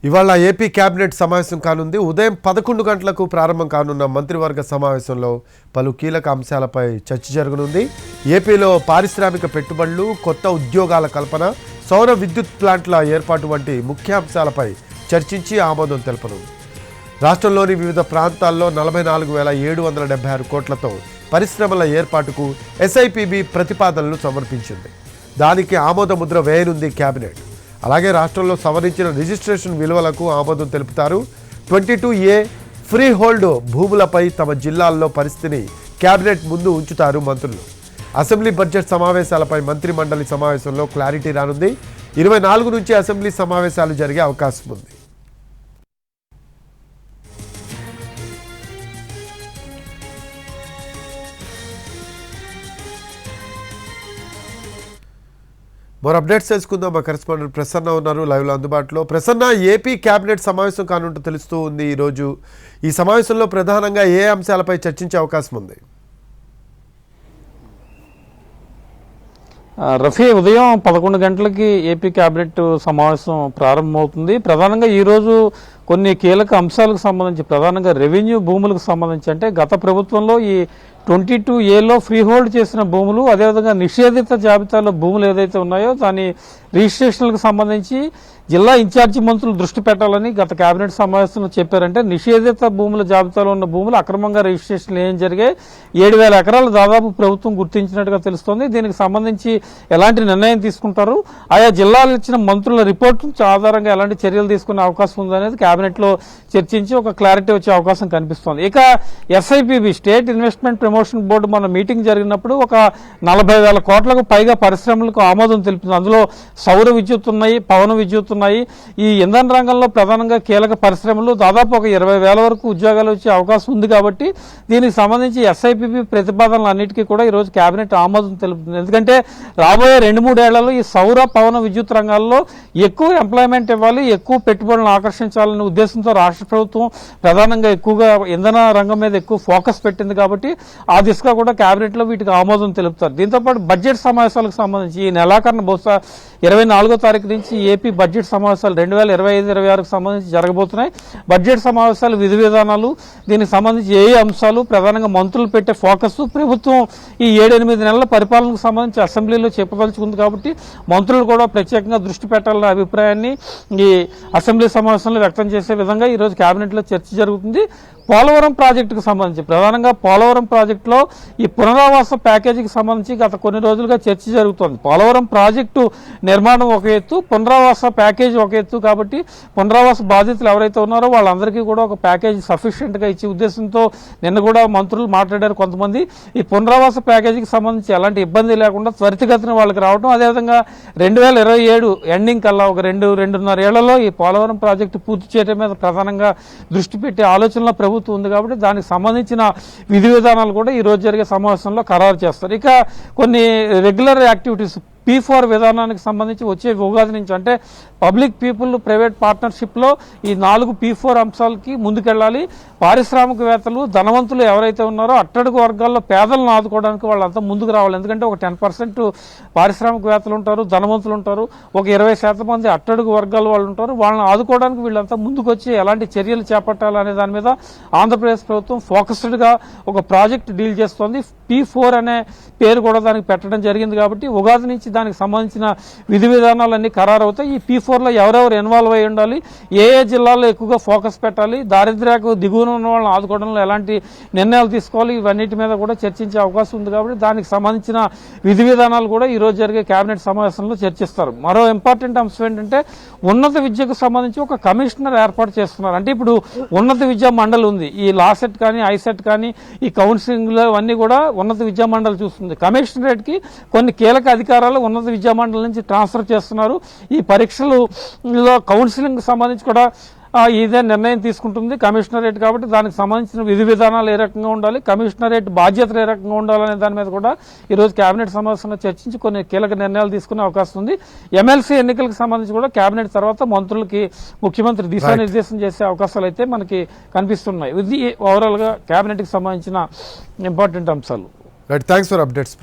ఇవాళ AP cabinet సమావేశం కానుంది. ఉదయం 11 గంటలకు ప్రారంభం కానున్న మంత్రివర్గ సమావేశంలో పలు కీలక అంశాలపై చర్చ జరగనుంది. ఏపీలో పారిశ్రామిక పెట్టుబడులు, కొత్త ఉద్యోగాల కల్పన, సౌర విద్యుత్ ప్లాంట్ల ఏర్పాటు వంటి ముఖ్య అంశాలపై చర్చించి ఆమోదం తెలపనుంది. రాష్ట్రంలోని వివిధ ప్రాంతాల్లో 44,776 కోట్లతో పరిశ్రమల ఏర్పాటుకు ఎస్ఐపిబి ప్రతిపాదనలు సమర్పించింది. దానికి ఆమోద ముద్ర వేయనుంది కేబినెట్. అలాగే రాష్ట్రంలో సవరించిన రిజిస్ట్రేషన్ విలువలకు ఆమోదం తెలుపుతారు. 22A ఫ్రీ హోల్డ్ భూములపై తమ జిల్లాల్లో పరిస్థితిని కేబినెట్ ముందు ఉంచుతారు మంత్రులు. అసెంబ్లీ బడ్జెట్ సమావేశాలపై మంత్రి మండలి సమావేశంలో క్లారిటీ రానుంది. 24 నుంచి అసెంబ్లీ సమావేశాలు జరిగే అవకాశం ఉంది. మరో అప్డేట్స్ తెలుసుకుందాం. మా కరెస్పాండెంట్ ప్రసన్న ఉన్నారు లైవ్లో అందుబాటులో. ప్రసన్న, ఏపీ కేబినెట్ సమావేశం కానుంటూ తెలుస్తూ ఉంది ఈరోజు. ఈ సమావేశంలో ప్రధానంగా ఏ అంశాలపై చర్చించే అవకాశం ఉంది? రఫీ, ఉదయం 11 గంటలకి ఏపీ కేబినెట్ సమావేశం ప్రారంభమవుతుంది. ప్రధానంగా ఈరోజు కొన్ని కీలక అంశాలకు సంబంధించి, ప్రధానంగా రెవెన్యూ భూములకు సంబంధించి, అంటే గత ప్రభుత్వంలో ఈ 22Aలో ఫ్రీ హోల్డ్ చేసిన భూములు, అదేవిధంగా నిషేధిత జాబితాలో భూములు ఏదైతే ఉన్నాయో దాని రిజిస్ట్రేషన్లకు సంబంధించి జిల్లా ఇన్ఛార్జి మంత్రులు దృష్టి పెట్టాలని గత కేబినెట్ సమావేశంలో చెప్పారంటే, నిషేధిత భూముల జాబితాలో ఉన్న భూములు అక్రమంగా రిజిస్ట్రేషన్లు ఏం జరిగాయి, 7,000 ఎకరాలు దాదాపు ప్రభుత్వం గుర్తించినట్టుగా తెలుస్తోంది. దీనికి సంబంధించి ఎలాంటి నిర్ణయం తీసుకుంటారు, ఆయా జిల్లాలు ఇచ్చిన మంత్రుల రిపోర్టు ఆధారంగా ఎలాంటి చర్యలు తీసుకునే అవకాశం ఉందనేది కేబినెట్లో చర్చించి ఒక క్లారిటీ వచ్చే అవకాశం కనిపిస్తోంది. ఇక SIPB state investment promotion board మన మీటింగ్ జరిగినప్పుడు ఒక 40,000 కోట్లకు పైగా పరిశ్రమలకు ఆమోదం తెలిపింది. అందులో సౌర విద్యుత్ ఉన్నాయి, పవన విద్యుత్ ఉన్నాయి. ఈ ఇంధన రంగంలో ప్రధానంగా కీలక పరిశ్రమలు దాదాపు ఒక 20,000 వరకు ఉద్యోగాలు వచ్చే అవకాశం ఉంది. కాబట్టి దీనికి సంబంధించి ఎస్ఐపిబి ప్రతిపాదనలన్నిటికీ కూడా ఈరోజు కేబినెట్ ఆమోదం తెలుపుతుంది. ఎందుకంటే రాబోయే 2-3 ఏళ్లలో ఈ సౌర పవన విద్యుత్ రంగాల్లో ఎక్కువ ఎంప్లాయ్మెంట్ ఇవ్వాలి, ఎక్కువ పెట్టుబడులను ఆకర్షించాలనే ఉద్దేశంతో రాష్ట్ర ప్రభుత్వం ప్రధానంగా ఎక్కువగా ఇంధన రంగం మీద ఎక్కువ ఫోకస్ పెట్టింది. కాబట్టి ఆ దిశగా కూడా కేబినెట్ లో వీటికి ఆమోదం తెలుపుతారు. దీంతో పాటు బడ్జెట్ సమావేశాలకు సంబంధించి ఈ నెలాఖరున బహుశా 24వ తారీఖు నుంచి ఏపీ బడ్జెట్ సమావేశాలు 2025-26కు సంబంధించి జరగబోతున్నాయి. బడ్జెట్ సమావేశాలు, విధి విధానాలు, దీనికి సంబంధించి ఏ అంశాలు, ప్రధానంగా మంత్రులు పెట్టే ఫోకస్, ప్రభుత్వం ఈ 7-8 నెలల పరిపాలనకు సంబంధించి అసెంబ్లీలో చెప్పదలుచుకుంది. కాబట్టి మంత్రులు కూడా ప్రత్యేకంగా దృష్టి పెట్టాలనే అభిప్రాయాన్ని ఈ అసెంబ్లీ సమావేశంలో వ్యక్తం చేసే విధంగా ఈరోజు కేబినెట్లో చర్చ జరుగుతుంది. పోలవరం ప్రాజెక్టుకు సంబంధించి, ప్రధానంగా పోలవరం ప్రాజెక్టులో ఈ పునరావాస ప్యాకేజీకి సంబంధించి గత కొన్ని రోజులుగా చర్చ జరుగుతోంది. పోలవరం ప్రాజెక్టు నిర్మాణం ఒక ఎత్తు, పునరావాస ప్యాకేజీ ఒక ఎత్తు. కాబట్టి పునరావాస బాధితులు ఎవరైతే ఉన్నారో వాళ్ళందరికీ కూడా ఒక ప్యాకేజీ సఫిషియెంట్గా ఇచ్చే ఉద్దేశంతో నిన్న కూడా మంత్రులు మాట్లాడారు కొంతమంది. ఈ పునరావాస ప్యాకేజీకి సంబంధించి ఎలాంటి ఇబ్బంది లేకుండా త్వరితగతిన వాళ్ళకి రావడం, అదేవిధంగా 2027 ఎండింగ్ కల్లా ఒక 2-2.5 ఏళ్లలో ఈ పోలవరం ప్రాజెక్టు పూర్తి చేయడం మీద ప్రధానంగా దృష్టి పెట్టే ఆలోచనలో ప్రభుత్వం ఉంది. కాబట్టి దానికి సంబంధించిన విధి విధానాలు కూడా ఈ రోజు జరిగే సమావేశంలో ఖరారు చేస్తారు. ఇక కొన్ని రెగ్యులర్ యాక్టివిటీస్ P4 విధానానికి సంబంధించి వచ్చే ఉగాది నుంచి, అంటే పబ్లిక్ పీపుల్ ప్రైవేట్ పార్ట్నర్షిప్లో ఈ 4 P4 అంశాలకి ముందుకెళ్ళాలి. పారిశ్రామికవేత్తలు, ధనవంతులు ఎవరైతే ఉన్నారో అట్టడుగు వర్గాల్లో పేదలను ఆదుకోవడానికి వాళ్ళంతా ముందుకు రావాలి. ఎందుకంటే ఒక 10% పారిశ్రామికవేత్తలు ఉంటారు, ధనవంతులు ఉంటారు, ఒక 20% మంది అట్టడుగు వర్గాల వాళ్ళు ఉంటారు. వాళ్ళని ఆదుకోవడానికి వీళ్ళంతా ముందుకు వచ్చి ఎలాంటి చర్యలు చేపట్టాలనే దాని మీద ఆంధ్రప్రదేశ్ ప్రభుత్వం ఫోకస్డ్గా ఒక ప్రాజెక్ట్ డీల్ చేస్తోంది. P4 అనే పేరు కూడా దానికి పెట్టడం జరిగింది. కాబట్టి ఉగాది నుంచి దానికి సంబంధించిన విధి విధానాలన్నీ ఖరారు అవుతాయి. ఈ P4లో ఎవరెవరు ఇన్వాల్వ్ అయి ఉండాలి, ఏ జిల్లాల్లో ఎక్కువగా ఫోకస్ పెట్టాలి, దారిద్ర్యకు దిగువన ఉన్న వాళ్ళని ఆదుకోవడంలో ఎలాంటి నిర్ణయాలు తీసుకోవాలి, ఇవన్నిటి మీద కూడా చర్చించే అవకాశం ఉంది. కాబట్టి దానికి సంబంధించిన విధి విధానాలు కూడా ఈ రోజు జరిగే కేబినెట్ సమావేశంలో చర్చిస్తారు. మరో ఇంపార్టెంట్ అంశం ఏంటంటే, ఉన్నత విద్యకు సంబంధించి ఒక కమిషనర్ ఏర్పాటు చేస్తున్నారు. అంటే ఇప్పుడు ఉన్నత విద్యా మండలి ఉంది, ఈ లాసెట్ కానీ ఐసెట్ కానీ ఈ కౌన్సిలింగ్లో అన్నీ కూడా ఉన్నత విద్యా మండలి చూస్తుంది. కమిషనరేట్ కి కొన్ని కీలక అధికారాలు ఉన్నత విద్యా మండలి నుంచి ట్రాన్స్ఫర్ చేస్తున్నారు. ఈ పరీక్షలలో కౌన్సిలింగ్ సంబంధించి కూడా ఇదే నిర్ణయం తీసుకుంటుంది కమిషనరేట్. కాబట్టి దానికి సంబంధించిన విధి విధానాలు ఏ రకంగా ఉండాలి, కమిషనరేట్ బాధ్యతలు ఏ రకంగా ఉండాలనే దాని మీద కూడా ఈరోజు కేబినెట్ సమావేశంలో చర్చించి కొన్ని కీలక నిర్ణయాలు తీసుకునే అవకాశం ఉంది. ఎమ్మెల్సీ ఎన్నికలకు సంబంధించి కూడా కేబినెట్ తర్వాత మంత్రులకి ముఖ్యమంత్రి దిశానిర్దేశం చేసే అవకాశాలు అయితే మనకి కనిపిస్తున్నాయి. ఇది ఓవరాల్ గా కేబినెట్ కి సంబంధించిన ఇంపార్టెంట్ అంశాలు. Thanks for updates.